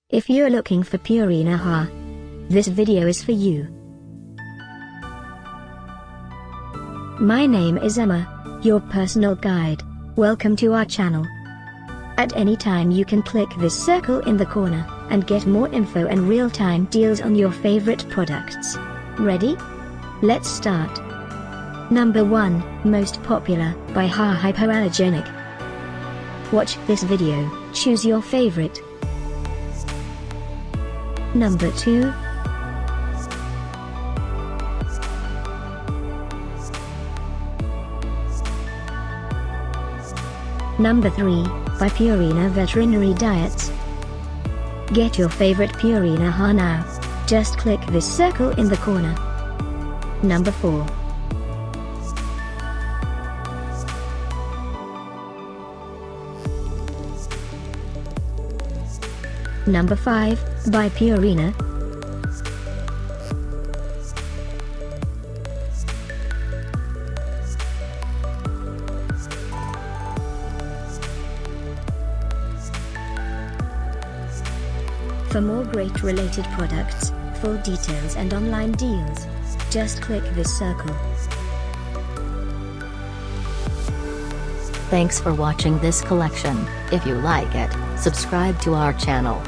If you're looking for Purina hair, this video is for you. My name is Emma, your personal guide. Welcome to our channel. At any time you can click this circle in the corner, and get more info and real-time deals on your favorite products. Ready? Let's start. Number 1, Most Popular, by Hypoallergenic. Watch this video, choose your favorite. Number 2. Number 3, by Purina Veterinary Diets. Get your favorite Purina hair now. Just click this circle in the corner. Number 4. Number 5, by Purina. For more great related products, full details and online deals, just click this circle. Thanks for watching this collection. If you like it, subscribe to our channel.